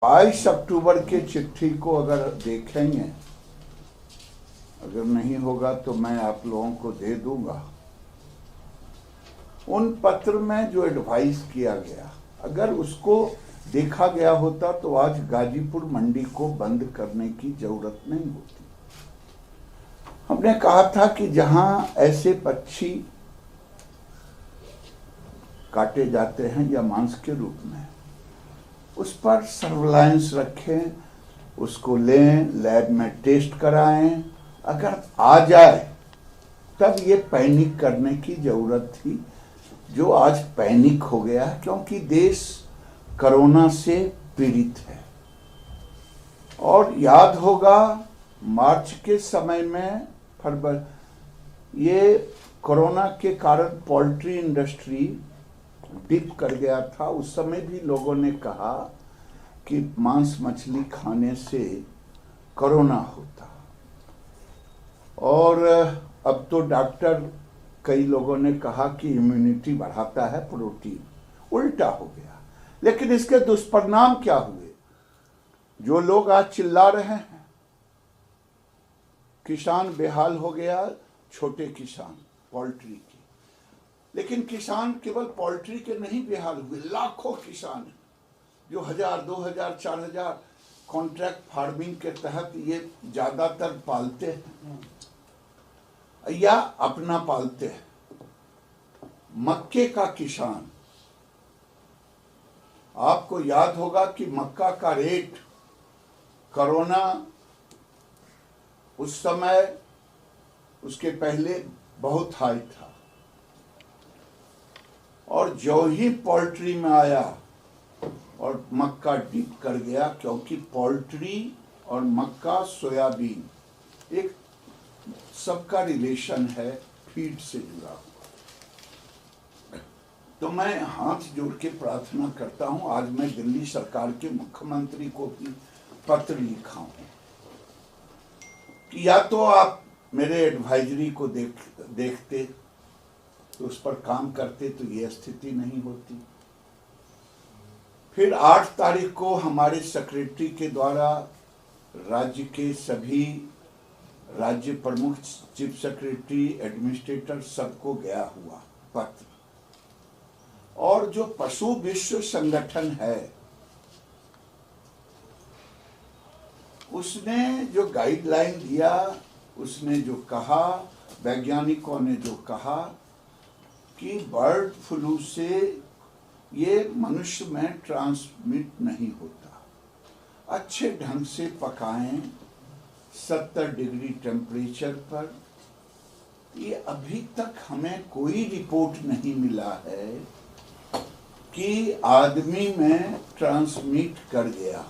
22 अक्टूबर के चिट्ठी को अगर देखेंगे, अगर नहीं होगा तो मैं आप लोगों को दे दूंगा। उन पत्र में जो एडवाइस किया गया, अगर उसको देखा गया होता तो आज गाजीपुर मंडी को बंद करने की जरूरत नहीं होती। हमने कहा था कि जहां ऐसे पक्षी काटे जाते हैं या मांस के रूप में, उस पर सर्विलांस रखें, उसको लें, लैब में टेस्ट कराएं। अगर आ जाए तब ये पैनिक करने की जरूरत थी, जो आज पैनिक हो गया, क्योंकि देश कोरोना से पीड़ित है। और याद होगा मार्च के समय में, फरवरी, ये कोरोना के कारण पोल्ट्री इंडस्ट्री डिप कर गया था। उस समय भी लोगों ने कहा कि मांस मछली खाने से कोरोना होता, और अब तो डॉक्टर, कई लोगों ने कहा कि इम्यूनिटी बढ़ाता है प्रोटीन। उल्टा हो गया। लेकिन इसके दुष्परिणाम क्या हुए? जो लोग आज चिल्ला रहे हैं, किसान बेहाल हो गया, छोटे किसान पोल्ट्री के। लेकिन किसान केवल पोल्ट्री के नहीं बेहाल हुए, लाखों किसान हैं जो 1000, 2000, 4000 कॉन्ट्रैक्ट फार्मिंग के तहत ये ज्यादातर पालते हैं या अपना पालते हैं। मक्के का किसान, आपको याद होगा कि मक्का का रेट कोरोना उस समय, उसके पहले बहुत हाई था, और जो ही पोल्ट्री में आया और मक्का डिप कर गया, क्योंकि पोल्ट्री और मक्का, सोयाबीन, एक सबका रिलेशन है, फीड से जुड़ा हुआ। तो मैं हाथ जोड़ के प्रार्थना करता हूं, आज मैं दिल्ली सरकार के मुख्यमंत्री को भी पत्र लिखा हूं कि या तो आप मेरे एडवाइजरी को देखते तो उस पर काम करते तो ये स्थिति नहीं होती। फिर 8 तारीख को हमारे सेक्रेटरी के द्वारा राज्य के सभी राज्य प्रमुख, चीफ सेक्रेटरी, एडमिनिस्ट्रेटर, सबको गया हुआ पत्र। और जो पशु विश्व संगठन है, उसने जो गाइडलाइन दिया, उसने जो कहा, वैज्ञानिकों ने जो कहा कि बर्ड फ्लू से ये मनुष्य में ट्रांसमिट नहीं होता। अच्छे ढंग से पकाएं 70 डिग्री टेम्परेचर पर। ये अभी तक हमें कोई रिपोर्ट नहीं मिला है कि आदमी में ट्रांसमिट कर गया।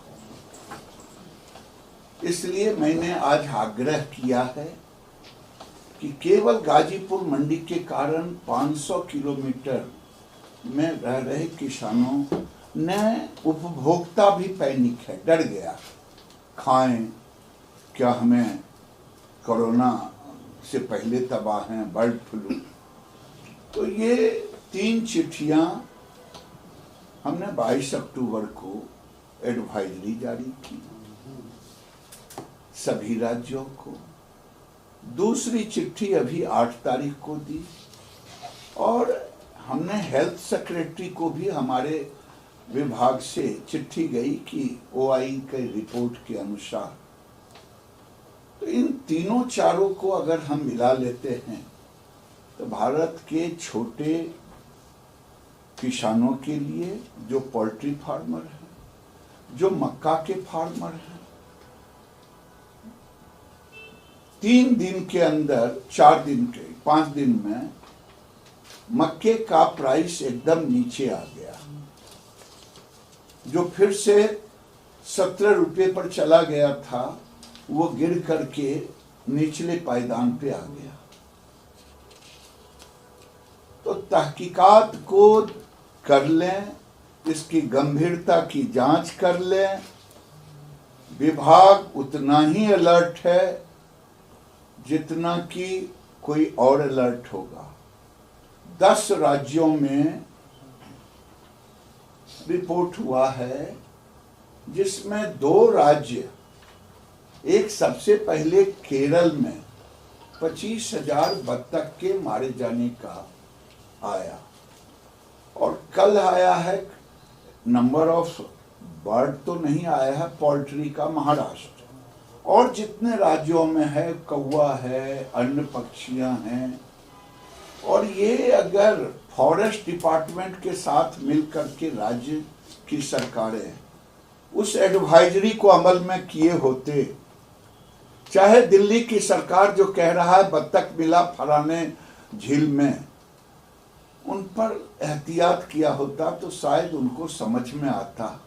इसलिए मैंने आज आग्रह किया है कि केवल गाजीपुर मंडी के कारण 500 किलोमीटर में रह रहे किसानों ने, उपभोक्ता भी पैनिक है, डर गया, खाएं क्या, हमें कोरोना से पहले तबाह हैं, बर्ड फ्लू। तो ये 3 चिट्ठियां हमने 22 अक्टूबर को एडवाइजरी जारी की सभी राज्यों को। दूसरी चिट्ठी अभी 8 तारीख को दी, और हमने हेल्थ सेक्रेटरी को भी हमारे विभाग से चिट्ठी गई कि OI के रिपोर्ट के अनुसार। तो इन तीनों चारों को अगर हम मिला लेते हैं तो भारत के छोटे किसानों के लिए, जो पोल्ट्री फार्मर हैं, जो मक्का के फार्मर हैं, 3 दिन के अंदर, 4 दिन के, 5 दिन में मक्के का प्राइस एकदम नीचे आ गया, जो फिर से 17 रुपये पर चला गया था, वो गिर करके निचले पायदान पे आ गया। तो तहकीकात को कर लें, इसकी गंभीरता की जांच कर लें। विभाग उतना ही अलर्ट है जितना कि कोई और अलर्ट होगा। 10 राज्यों में रिपोर्ट हुआ है जिसमें 2 राज्य, एक सबसे पहले केरल में 25,000 बत्तख के मारे जाने का आया, और कल आया है नंबर ऑफ बर्ड तो नहीं आया है पोल्ट्री का महाराष्ट्र, और जितने राज्यों में है कौवा है, अन्य पक्षियां हैं। और ये अगर फॉरेस्ट डिपार्टमेंट के साथ मिलकर के राज्य की सरकारें उस एडवाइजरी को अमल में किए होते, चाहे दिल्ली की सरकार जो कह रहा है बत्तख मिला फलाने झील में, उन पर एहतियात किया होता तो शायद उनको समझ में आता।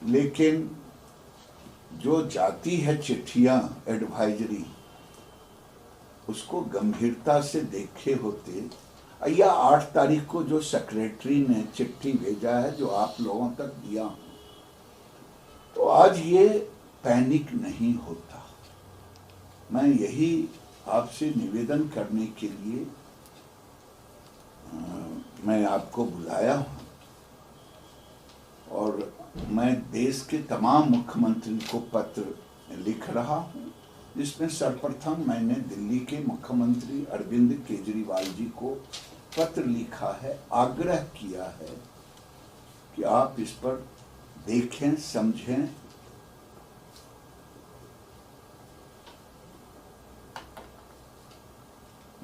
लेकिन जो जाती है चिट्ठियां एडवाइजरी, उसको गंभीरता से देखे होते, या 8 तारीख को जो सेक्रेटरी ने चिट्ठी भेजा है जो आप लोगों तक दिया, तो आज ये पैनिक नहीं होता। मैं यही आपसे निवेदन करने के लिए मैं आपको बुलाया हूँ, और मैं देश के तमाम मुख्यमंत्री को पत्र लिख रहा हूँ, जिसमें सर्वप्रथम मैंने दिल्ली के मुख्यमंत्री अरविंद केजरीवाल जी को पत्र लिखा है, आग्रह किया है कि आप इस पर देखें, समझें।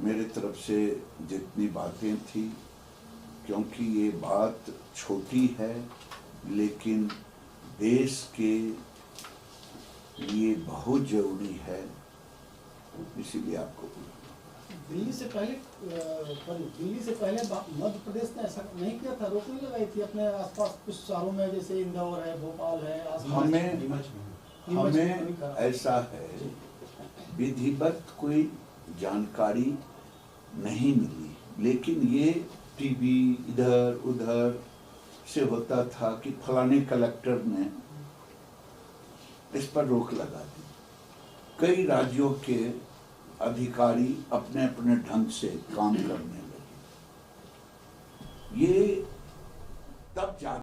मेरे तरफ से जितनी बातें थी, क्योंकि ये बात छोटी है लेकिन देश के लिए बहुत जरूरी है, इसीलिए आपको दिल्ली से पहले मध्य प्रदेश ने ऐसा नहीं किया था, रोक नहीं लगाई थी अपने आसपास कुछ शहरों में, जैसे इंदौर है, भोपाल है, हमें ऐसा है, विधिवत कोई जानकारी नहीं मिली, लेकिन ये टीवी इधर उधर से होता था कि फलाने कलेक्टर ने इस पर रोक लगा दी। कई राज्यों के अधिकारी अपने अपने ढंग से काम करने लगे। ये तब